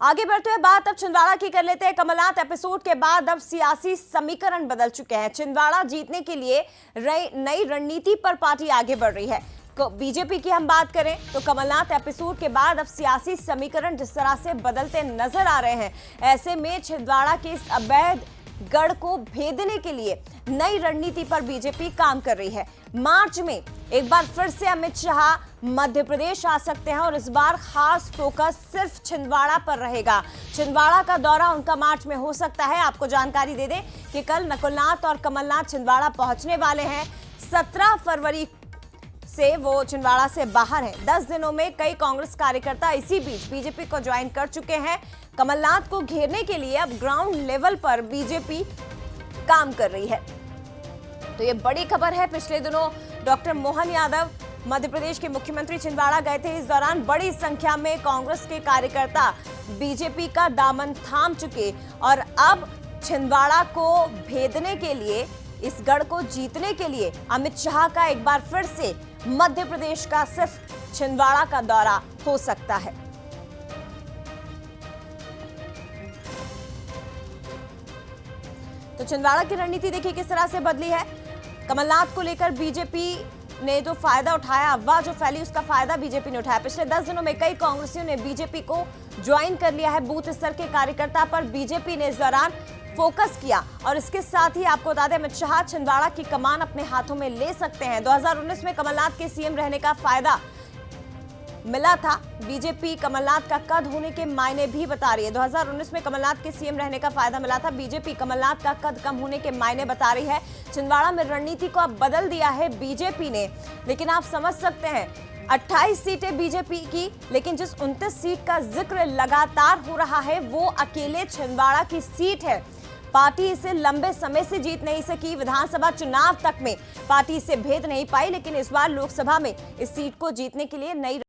आगे बढ़ते हुए बात अब छिंदवाड़ा की कर लेते हैं। कमलनाथ एपिसोड के बाद अब सियासी समीकरण बदल चुके हैं। छिंदवाड़ा जीतने के लिए नई रणनीति पर पार्टी आगे बढ़ रही है। बीजेपी की हम बात करें तो कमलनाथ एपिसोड के बाद अब सियासी समीकरण जिस तरह से बदलते नजर आ रहे हैं, ऐसे में छिंदवाड़ा के इस अवैध गढ़ को भेदने के लिए नई रणनीति पर बीजेपी काम कर रही है। मार्च में एक बार फिर से अमित शाह मध्य प्रदेश आ सकते हैं और इस बार खास फोकस सिर्फ छिंदवाड़ा पर रहेगा। छिंदवाड़ा का दौरा उनका मार्च में हो सकता है। आपको जानकारी दे दें कि कल नकुलनाथ और कमलनाथ छिंदवाड़ा पहुंचने वाले हैं। 17 फरवरी से वो छिंदवाड़ा से बाहर हैं। 10 दिनों में कई कांग्रेस कार्यकर्ता इसी बीच बीजेपी को ज्वाइन कर चुके हैं। कमलनाथ को घेरने के लिए अब ग्राउंड लेवल पर बीजेपी काम कर रही है। तो ये बड़ी खबर है। पिछले दिनों डॉक्टर मोहन यादव मध्य प्रदेश के मुख्यमंत्री छिंदवाड़ा गए थे। इस दौरान बड़ी संख्या में कांग्रेस के कार्यकर्ता बीजेपी का दामन थाम चुके और अब छिंदवाड़ा को भेदने के लिए, इस गढ़ को जीतने के लिए अमित शाह का एक बार फिर से मध्य प्रदेश का सिर्फ छिंदवाड़ा का दौरा हो सकता है। तो छिंदवाड़ा की रणनीति देखिए किस तरह से बदली है। कमलनाथ को लेकर बीजेपी ने जो फायदा उठाया, अफवाह जो फैली, उसका फायदा बीजेपी ने उठाया। पिछले 10 दिनों में कई कांग्रेसियों ने बीजेपी को ज्वाइन कर लिया है। बूथ स्तर के कार्यकर्ता पर बीजेपी ने इस दौरान फोकस किया और इसके साथ ही आपको बता दें अमित शाह छिंदवाड़ा की कमान अपने हाथों में ले सकते हैं। 2019 में कमलनाथ के सीएम रहने का फायदा मिला था। बीजेपी कमलनाथ का कद होने के मायने भी बता रही है। 2019 में कमलनाथ के सीएम रहने का फायदा मिला था। बीजेपी कमलनाथ का कद कम होने के मायने बता रही है। छिंदवाड़ा में रणनीति को अब बदल दिया है बीजेपी ने, लेकिन आप समझ सकते हैं 28 सीटें बीजेपी की, लेकिन जिस 29 सीट का जिक्र लगातार हो रहा है वो अकेले छिंदवाड़ा की सीट है। पार्टी इसे लंबे समय से जीत नहीं सकी। विधानसभा चुनाव तक में पार्टी इसे भेद नहीं पाई, लेकिन इस बार लोकसभा में इस सीट को जीतने के लिए नई